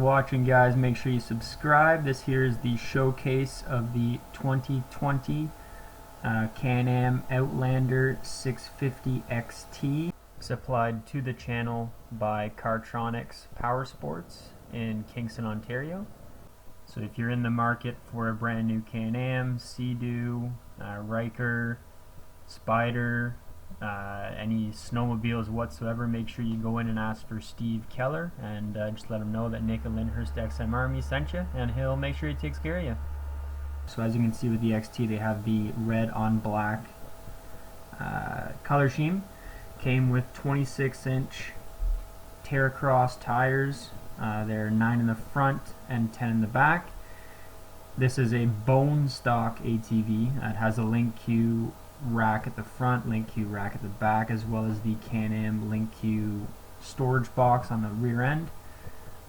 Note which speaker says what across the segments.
Speaker 1: watching, guys. Make sure you subscribe. This here is the showcase of the 2020 Can-Am Outlander 650 XT, supplied to the channel by Cartronics Power Sports in Kingston, Ontario. So if you're in the market for a brand new Can-Am, Sea-Doo, Ryker, Spider, any snowmobiles whatsoever, make sure you go in and ask for Steve Keller and just let him know that Nick and Lyndhurst XMRMY sent you, and he'll make sure he takes care of you. So as you can see with the XT, they have the red on black color scheme. Came with 26-inch Terracross tires. They're 9 in the front and 10 in the back. This is a bone stock ATV. It has a Link Q rack at the front, Link Q rack at the back, as well as the Can-Am Link Q storage box on the rear end.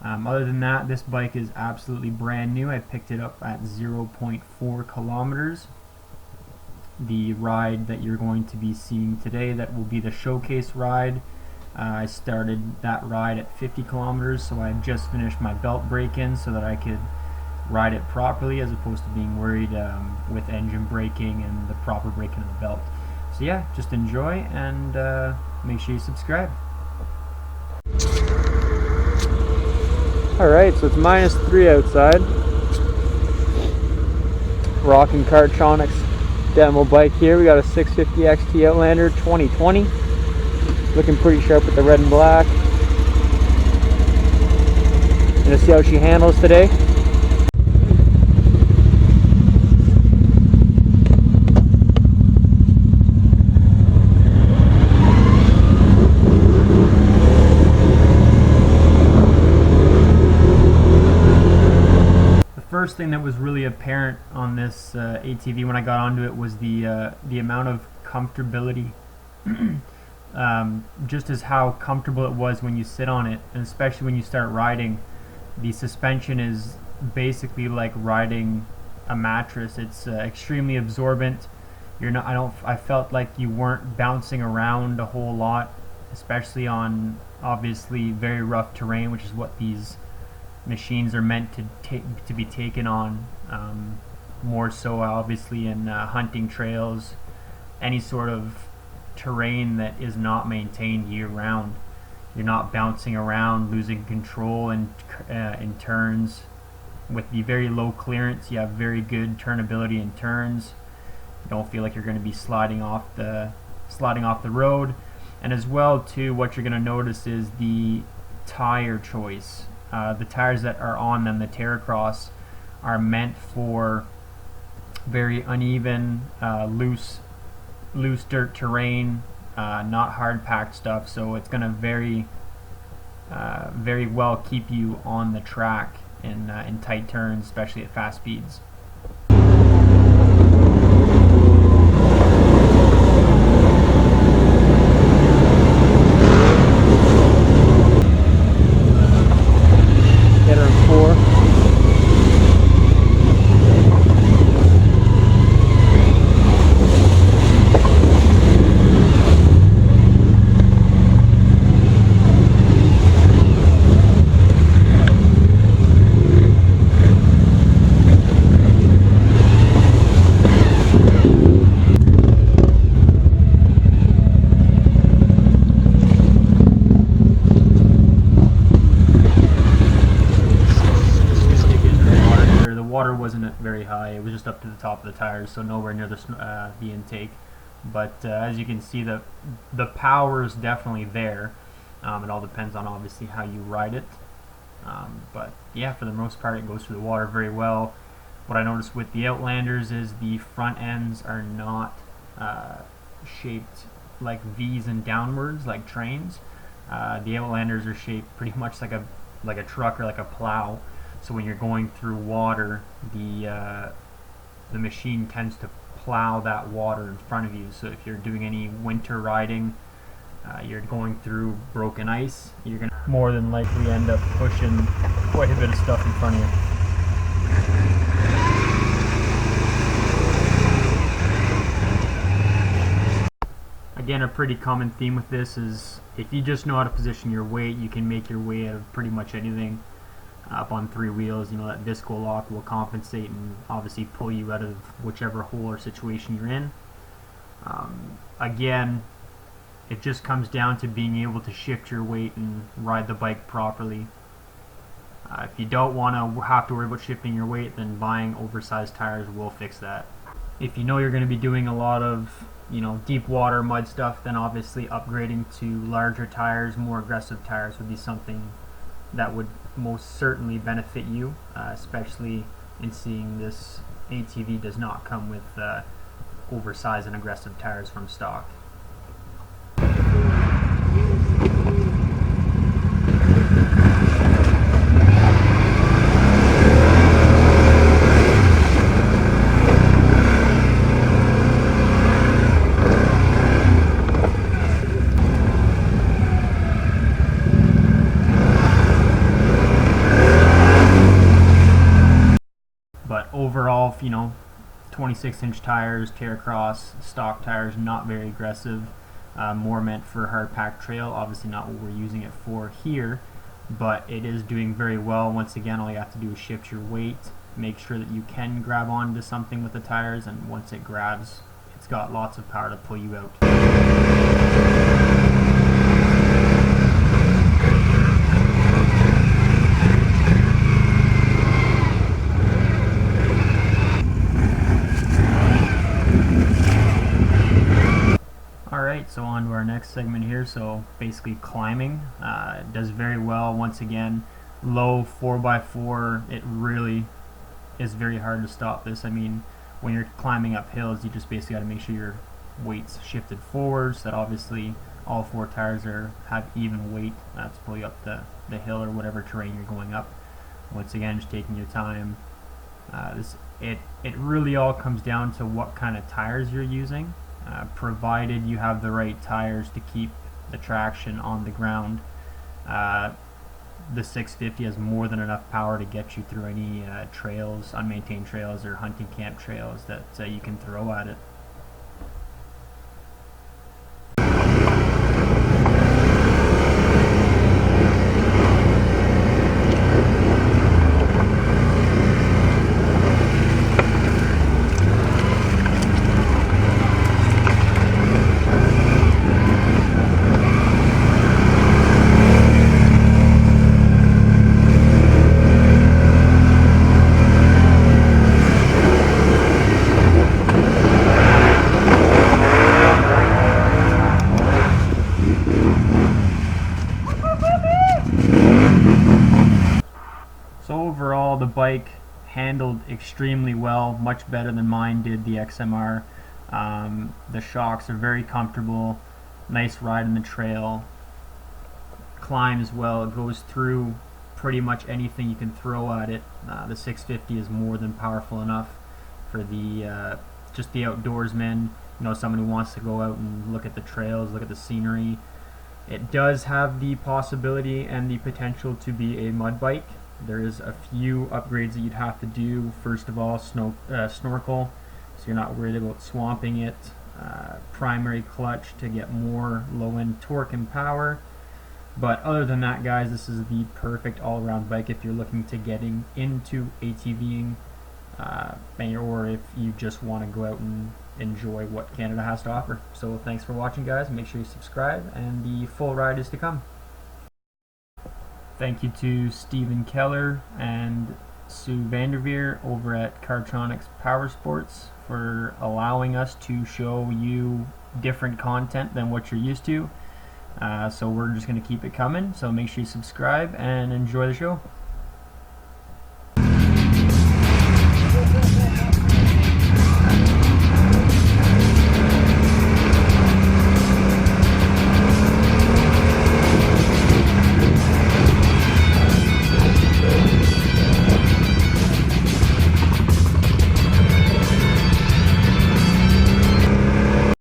Speaker 1: Other than that, this bike is absolutely brand new. I picked it up at 0.4 kilometers. The ride that you're going to be seeing today, that will be the showcase ride, I started that ride at 50 kilometers, so I just finished my belt break-in so that I could ride it properly, as opposed to being worried with engine braking and the proper braking of the belt. So yeah, just enjoy, and make sure you subscribe. Alright, so it's -3 outside. Rocking Cartronics demo bike here. We got a 650 XT Outlander 2020. Looking pretty sharp with the red and black. Gonna see how she handles today. First thing that was really apparent on this ATV when I got onto it was the amount of comfortability. Just as how comfortable it was when you sit on it, and especially when you start riding. The suspension is basically like riding a mattress. It's extremely absorbent. I felt like you weren't bouncing around a whole lot, especially on obviously very rough terrain, which is what these machines are meant to be taken on, more so obviously in hunting trails, any sort of terrain that is not maintained year-round. You're not bouncing around, losing control in turns. With the very low clearance, you have very good turnability in turns. You don't feel like you're going to be sliding off the road. And as well too, what you're going to notice is the tire choice. The tires that are on them, the Terracross, are meant for very uneven, loose dirt terrain, not hard packed stuff. So it's going to very well keep you on the track in tight turns, especially at fast speeds. Water wasn't very high. It was just up to the top of the tires, so nowhere near the intake. But as you can see, the power is definitely there. It all depends on obviously how you ride it. But yeah, for the most part, it goes through the water very well. What I noticed with the Outlanders is the front ends are not shaped like V's and downwards like trains. The Outlanders are shaped pretty much like a truck or like a plow. So when you're going through water, the machine tends to plow that water in front of you. So if you're doing any winter riding, you're going through broken ice, you're going to more than likely end up pushing quite a bit of stuff in front of you. Again, a pretty common theme with this is if you just know how to position your weight, you can make your way out of pretty much anything. up on 3 wheels, you know, that disco lock will compensate and obviously pull you out of whichever hole or situation you're in. Again, it just comes down to being able to shift your weight and ride the bike properly. If you don't want to have to worry about shifting your weight, then buying oversized tires will fix that. If you know you're going to be doing a lot of, you know, deep water mud stuff, then obviously upgrading to larger tires, more aggressive tires would be something that would most certainly benefit you, especially in seeing this ATV does not come with oversized and aggressive tires from stock. But overall, you know, 26-inch tires, tear across, stock tires, not very aggressive, more meant for hard packed trail, obviously not what we're using it for here, but it is doing very well. Once again, all you have to do is shift your weight, make sure that you can grab onto something with the tires, and once it grabs, it's got lots of power to pull you out. So on to our next segment here. So basically climbing, it does very well. Once again, low 4x4, it really is very hard to stop this. I mean, when you're climbing up hills, you just basically got to make sure your weight's shifted forward, so that obviously all 4 tires have even weight to pull you up the hill or whatever terrain you're going up. Once again, just taking your time. It really all comes down to what kind of tires you're using. Provided you have the right tires to keep the traction on the ground, the 650 has more than enough power to get you through any trails, unmaintained trails or hunting camp trails that you can throw at it. So overall, the bike handled extremely well, much better than mine did, the XMR. The shocks are very comfortable, nice ride in the trail, climbs well, it goes through pretty much anything you can throw at it. The 650 is more than powerful enough for the just the outdoorsman, you know, someone who wants to go out and look at the trails, look at the scenery. It does have the possibility and the potential to be a mud bike. There is a few upgrades that you'd have to do. First of all, snorkel, so you're not worried about swamping it. Primary clutch to get more low-end torque and power. But other than that, guys, this is the perfect all-around bike if you're looking to getting into ATVing, or if you just want to go out and enjoy what Canada has to offer. So thanks for watching, guys. Make sure you subscribe, and the full ride is to come. Thank you to Stephen Keller and Sue Vanderveer over at Cartronics Power Sports for allowing us to show you different content than what you're used to. So we're just going to keep it coming. So make sure you subscribe and enjoy the show.